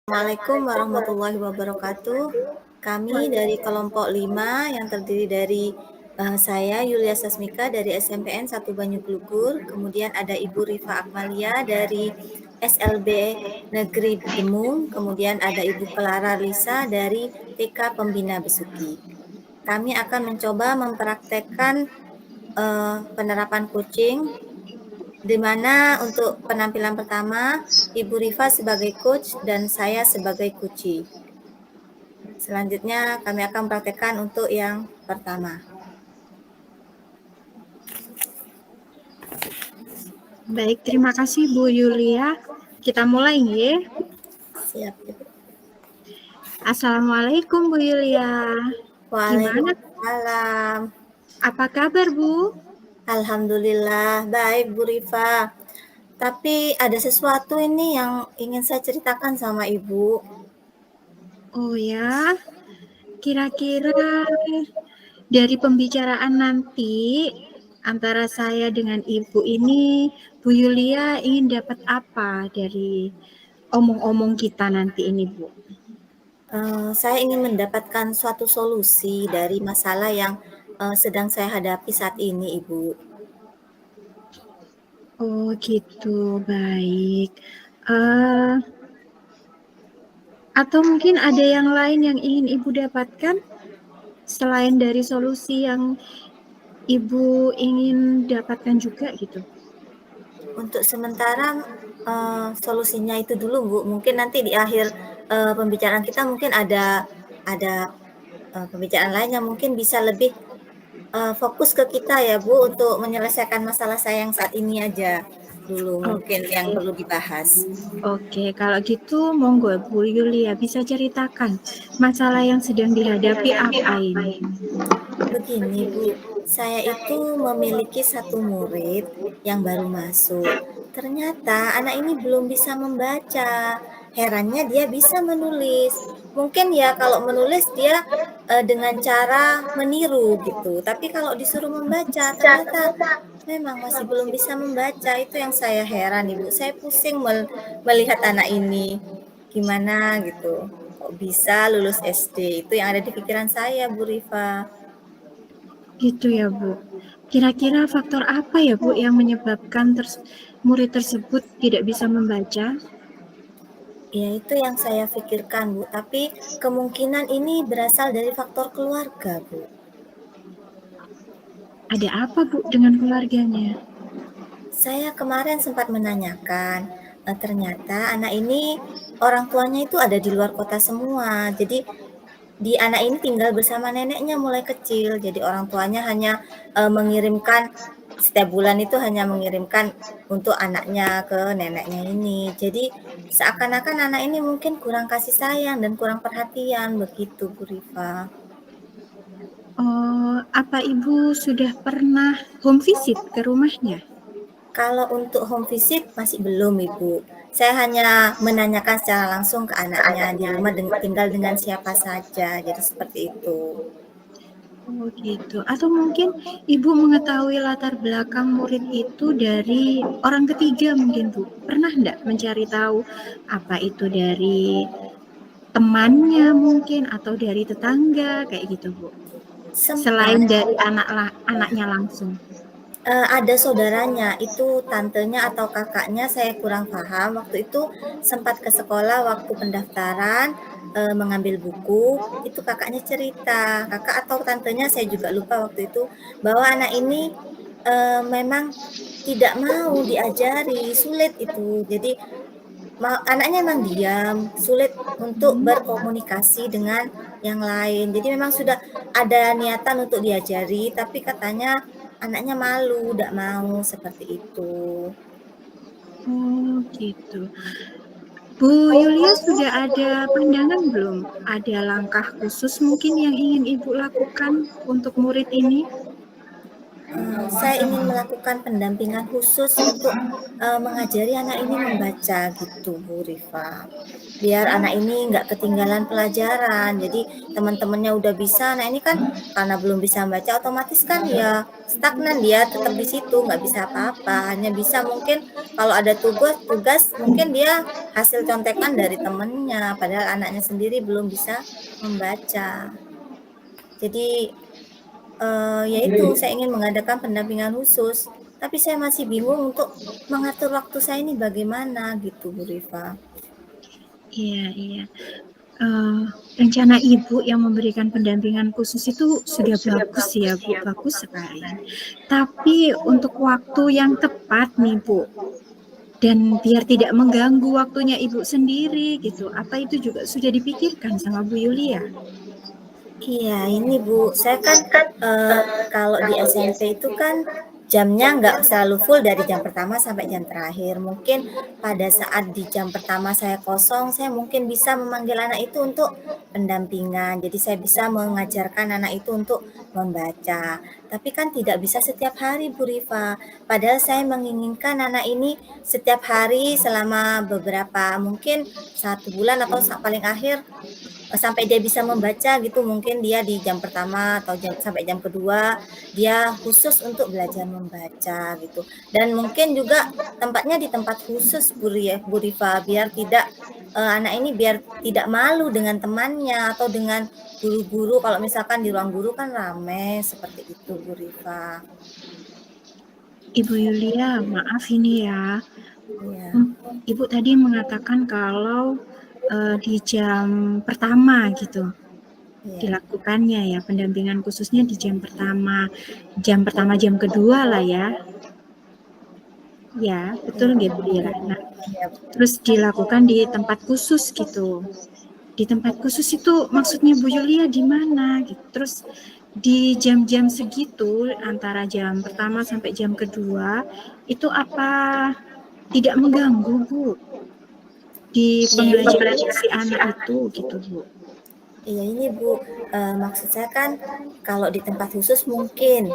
Assalamualaikum warahmatullahi wabarakatuh. Kami dari kelompok 5 yang terdiri dari saya Yulia Sasmika dari SMPN 1 Banyuglugur, kemudian ada Ibu Rifa Akmalia dari SLB Negeri Demung, kemudian ada Ibu Clara Lisa dari TK Pembina Besuki. Kami akan mencoba mempraktekkan penerapan coaching, di mana untuk penampilan pertama Ibu Rifa sebagai coach dan saya sebagai coachee. Selanjutnya kami akan praktekkan untuk yang pertama. Baik, terima kasih Bu Yulia. Kita mulai ya. Siap, Ibu. Assalamualaikum Bu Yulia. Gimana? Waalaikumsalam. Apa kabar Bu? Alhamdulillah, baik Bu Rifa. Tapi ada sesuatu ini yang ingin saya ceritakan sama Ibu. Oh ya, kira-kira dari pembicaraan nanti antara saya dengan Ibu ini, Bu Yulia ingin dapat apa dari omong-omong kita nanti ini Bu? Saya ingin mendapatkan suatu solusi dari masalah yang sedang saya hadapi saat ini, Ibu. Oh gitu, baik. Atau mungkin ada yang lain yang ingin Ibu dapatkan selain dari solusi yang Ibu ingin dapatkan juga gitu? Untuk sementara solusinya itu dulu, Bu. Mungkin nanti di akhir pembicaraan kita mungkin ada pembicaraan lain yang mungkin bisa lebih fokus ke kita ya, Bu, untuk menyelesaikan masalah saya yang saat ini aja dulu mungkin yang perlu dibahas. Oke, kalau gitu monggo Bu Yulia bisa ceritakan masalah yang sedang dihadapi apa ini? Begini, Bu, saya itu memiliki satu murid yang baru masuk. Ternyata anak ini belum bisa membaca. Herannya dia bisa menulis. Mungkin ya kalau menulis dia dengan cara meniru gitu. Tapi kalau disuruh membaca, ternyata memang masih belum bisa membaca. Itu yang saya heran, Ibu. Saya pusing melihat anak ini. Gimana gitu. Kok bisa lulus SD? Itu yang ada di pikiran saya, Bu Rifa. Gitu ya Bu. Kira-kira faktor apa ya Bu yang menyebabkan murid tersebut tidak bisa membaca? Ya, itu yang saya pikirkan, Bu. Tapi kemungkinan ini berasal dari faktor keluarga, Bu. Ada apa Bu dengan keluarganya? Saya kemarin sempat menanyakan, ternyata anak ini orang tuanya itu ada di luar kota semua. Jadi anak ini tinggal bersama neneknya mulai kecil. Jadi orang tuanya hanya mengirimkan setiap bulan itu hanya mengirimkan untuk anaknya ke neneknya ini. Jadi seakan-akan anak ini mungkin kurang kasih sayang dan kurang perhatian begitu, Bu Rifa. Oh, apa Ibu sudah pernah home visit ke rumahnya? Kalau untuk home visit masih belum, Ibu. Saya hanya menanyakan secara langsung ke anaknya di rumah tinggal dengan siapa saja. Jadi seperti itu. Oh gitu. Atau mungkin Ibu mengetahui latar belakang murid itu dari orang ketiga mungkin Bu. Pernah enggak mencari tahu apa itu dari temannya mungkin atau dari tetangga kayak gitu Bu? Selain Sempat dari anaknya langsung. ada saudaranya, itu tantenya atau kakaknya saya kurang paham. Waktu itu sempat ke sekolah waktu pendaftaran, mengambil buku, itu kakaknya cerita, kakak atau tantenya saya juga lupa waktu itu, bahwa anak ini, memang tidak mau diajari, sulit itu. Jadi anaknya memang diam, sulit untuk berkomunikasi dengan yang lain. Jadi memang sudah ada niatan untuk diajari, tapi katanya anaknya malu, tidak mau seperti itu. Oh gitu. Bu Yulia sudah ada pandangan belum? Ada langkah khusus mungkin yang ingin Ibu lakukan untuk murid ini? Saya ingin melakukan pendampingan khusus untuk, mengajari anak ini membaca gitu, Bu Rifa. Biar anak ini nggak ketinggalan pelajaran. Jadi teman-temannya udah bisa, nah ini kan karena belum bisa baca otomatis kan ya stagnan dia tetap di situ, nggak bisa apa-apa. Hanya bisa mungkin kalau ada tugas tugas mungkin dia hasil contekan dari temennya, padahal anaknya sendiri belum bisa membaca. Jadi ya itu, saya ingin mengadakan pendampingan khusus, tapi saya masih bingung untuk mengatur waktu saya ini bagaimana gitu, Bu Rifa. Iya, iya. Eee, Rencana Ibu yang memberikan pendampingan khusus itu sudah bagus ya, Bu, bagus sekali. Tapi untuk waktu yang tepat nih, Bu, dan biar tidak mengganggu waktunya Ibu sendiri gitu, apa itu juga sudah dipikirkan sama Bu Yulia? Iya, ini Bu, saya kan, kalau di SMP itu kan jamnya nggak selalu full dari jam pertama sampai jam terakhir. Mungkin pada saat di jam pertama saya kosong, saya mungkin bisa memanggil anak itu untuk pendampingan. Jadi saya bisa mengajarkan anak itu untuk membaca. Tapi kan tidak bisa setiap hari Bu Rifa. Padahal saya menginginkan anak ini setiap hari selama beberapa mungkin 1 bulan atau paling akhir sampai dia bisa membaca gitu, mungkin dia di jam pertama atau sampai jam kedua dia khusus untuk belajar membaca gitu. Dan mungkin juga tempatnya di tempat khusus Bu Rifa, biar tidak anak ini biar tidak malu dengan temannya atau dengan guru-guru, kalau misalkan di ruang guru kan rame, seperti itu Bu Rifa. Ibu Yulia, maaf ini ya, Iya, Ibu tadi mengatakan kalau, di jam pertama gitu iya, dilakukannya ya, pendampingan khususnya di jam pertama, jam kedua lah ya. Ya, betul iya, nggih Bu Lila? Nah, iya. terus dilakukan di tempat khusus gitu. Di tempat khusus itu maksudnya Bu Yulia di mana gitu? Terus di jam-jam segitu antara jam pertama sampai jam kedua itu apa tidak mengganggu Bu di Iya, pembelajaran si anak itu gitu Bu? Iya ini Bu, maksud saya kan kalau di tempat khusus mungkin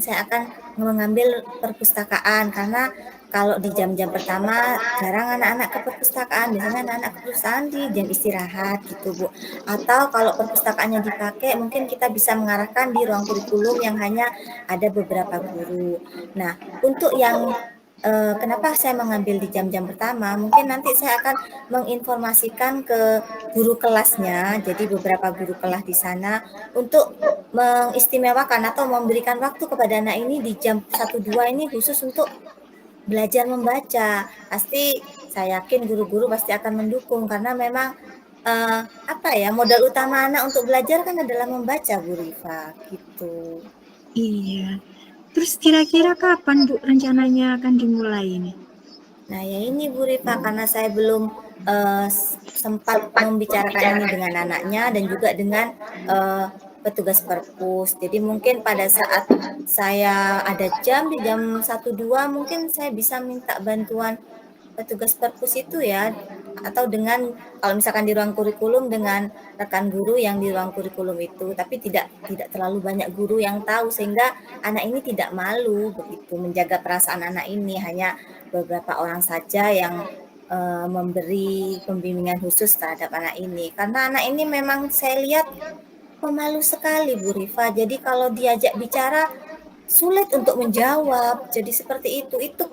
saya akan mengambil perpustakaan karena kalau di jam-jam pertama jarang anak-anak ke perpustakaan, biasanya anak-anak ke perpustakaan di jam istirahat gitu Bu. Atau kalau perpustakaannya dipakai mungkin kita bisa mengarahkan di ruang kurikulum yang hanya ada beberapa guru. Nah, untuk yang kenapa saya mengambil di jam-jam pertama, mungkin nanti saya akan menginformasikan ke guru kelasnya, jadi beberapa guru kelas di sana untuk mengistimewakan atau memberikan waktu kepada anak ini di jam 1, 2 ini khusus untuk belajar membaca. Pasti saya yakin guru-guru pasti akan mendukung karena memang, apa ya, modal utama anak untuk belajar kan adalah membaca Bu Rifa, gitu. Iya. Terus kira-kira kapan Bu rencananya akan dimulai ini? Nah, ya ini Bu Rifa, karena saya belum, sempat membicarakan ini dengan anaknya dan juga dengan, eee, petugas perpus. Jadi mungkin pada saat saya ada jam, di jam 1, 2 mungkin saya bisa minta bantuan petugas perpus itu ya, atau dengan kalau misalkan di ruang kurikulum dengan rekan guru yang di ruang kurikulum itu, tapi tidak tidak terlalu banyak guru yang tahu sehingga anak ini tidak malu begitu, menjaga perasaan anak ini, hanya beberapa orang saja yang, memberi pembimbingan khusus terhadap anak ini. Karena anak ini memang saya lihat pemalu sekali Bu Rifa, jadi kalau diajak bicara sulit untuk menjawab, jadi seperti itu. Itu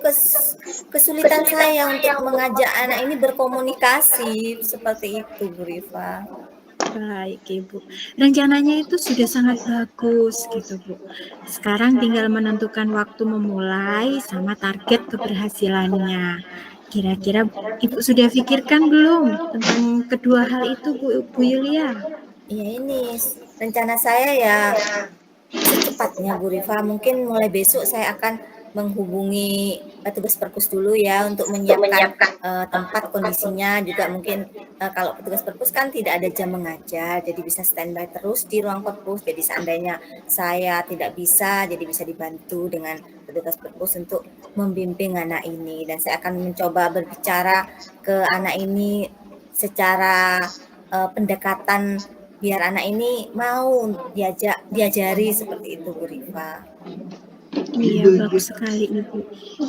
kesulitan saya untuk mengajak anak ini berkomunikasi, seperti itu Bu Rifa. Baik Ibu. Rencananya itu sudah sangat bagus gitu Bu. Sekarang tinggal menentukan waktu memulai sama target keberhasilannya. Kira-kira Ibu sudah pikirkan belum tentang kedua hal itu Bu Yulia? Iya ini rencana saya ya secepatnya Bu Rifa, mungkin mulai besok saya akan menghubungi petugas perpus dulu ya untuk menyiapkan, tempat kondisinya juga mungkin, kalau petugas perpus kan tidak ada jam mengajar, jadi bisa standby terus di ruang perpus. Jadi seandainya saya tidak bisa, jadi bisa dibantu dengan petugas perpus untuk membimbing anak ini dan saya akan mencoba berbicara ke anak ini secara, pendekatan biar anak ini mau diajari seperti itu Bu Rifa. Iya, bagus sekali Ibu.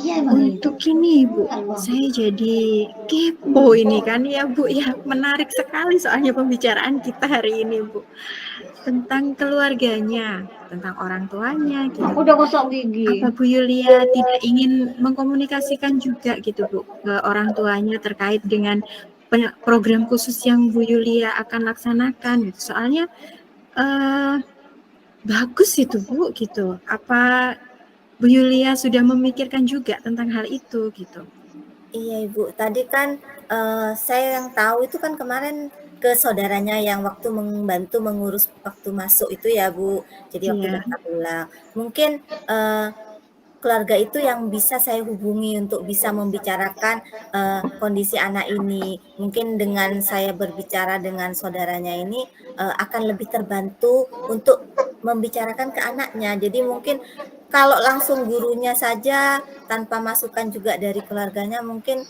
Iya emang Untuk ini Ibu, saya jadi kepo ini kan ya Bu ya, menarik sekali soalnya pembicaraan kita hari ini Bu. Tentang keluarganya, tentang orang tuanya gitu Aku Bu. udah gosok gigi. Apa Bu Yulia tidak ingin mengkomunikasikan juga gitu Bu, ke orang tuanya terkait dengan program khusus yang Bu Yulia akan laksanakan gitu? Soalnya, bagus itu Bu, gitu. Apa Bu Yulia sudah memikirkan juga tentang hal itu gitu? Iya Ibu, tadi kan, saya yang tahu itu kan kemarin ke saudaranya yang waktu membantu mengurus waktu masuk itu ya Bu, jadi waktu Iya. daftar ulang. Mungkin, keluarga itu yang bisa saya hubungi untuk bisa membicarakan, kondisi anak ini. Mungkin dengan saya berbicara dengan saudaranya ini, akan lebih terbantu untuk membicarakan ke anaknya. Jadi mungkin kalau langsung gurunya saja tanpa masukan juga dari keluarganya mungkin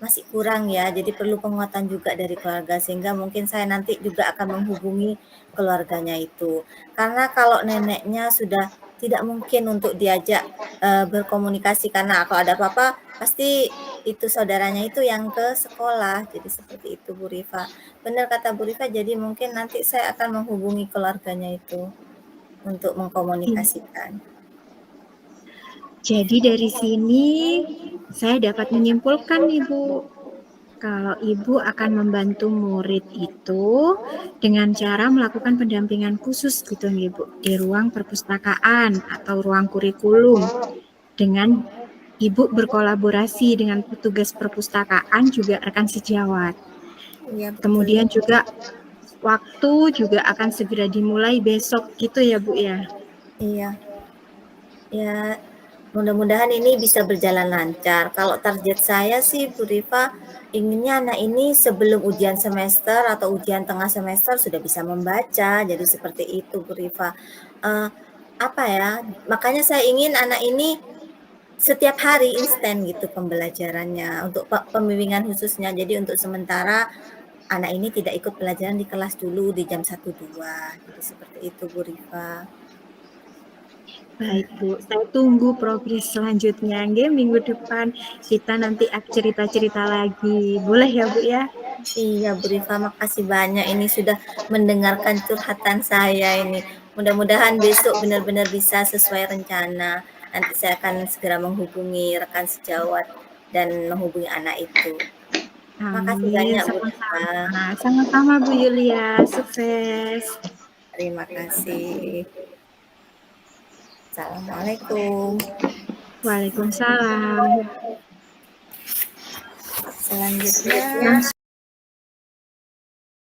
masih kurang ya, jadi perlu penguatan juga dari keluarga, sehingga mungkin saya nanti juga akan menghubungi keluarganya itu. Karena kalau neneknya sudah tidak mungkin untuk diajak berkomunikasi karena kalau ada apa-apa pasti itu saudaranya itu yang ke sekolah, jadi seperti itu Bu Rifa. Benar kata Bu Rifa, jadi mungkin nanti saya akan menghubungi keluarganya itu untuk Iya. mengkomunikasikan. Jadi dari sini saya dapat menyimpulkan nih Bu, kalau Ibu akan membantu murid itu dengan cara melakukan pendampingan khusus gitu nih Bu, di ruang perpustakaan atau ruang kurikulum. Dengan Ibu berkolaborasi dengan petugas perpustakaan juga rekan sejawat. Iya betul. Kemudian juga waktu juga akan segera dimulai besok gitu ya Bu ya? Iya. Ya, mudah-mudahan ini bisa berjalan lancar. Kalau target saya sih Bu Rifa, inginnya anak ini sebelum ujian semester atau ujian tengah semester sudah bisa membaca, jadi seperti itu Bu Rifa. Apa ya, makanya saya ingin anak ini setiap hari instan gitu pembelajarannya untuk pembimbingan khususnya. Jadi untuk sementara anak ini tidak ikut pelajaran di kelas dulu di jam 1, 2, jadi seperti itu Bu Rifa. Baik Bu, saya tunggu progres selanjutnya. Nggih, minggu depan kita nanti cerita-cerita lagi. Boleh ya Bu ya? Iya Bu Rifa, makasih banyak ini sudah mendengarkan curhatan saya ini. Mudah-mudahan besok benar-benar bisa sesuai rencana. Nanti saya akan segera menghubungi rekan sejawat dan menghubungi anak itu. Makasih Amin, banyak Bu Rifa. sama-sama. Sama-sama Bu Yulia, sukses. Terima kasih. Assalamualaikum. Waalaikumsalam. Selanjutnya Langsung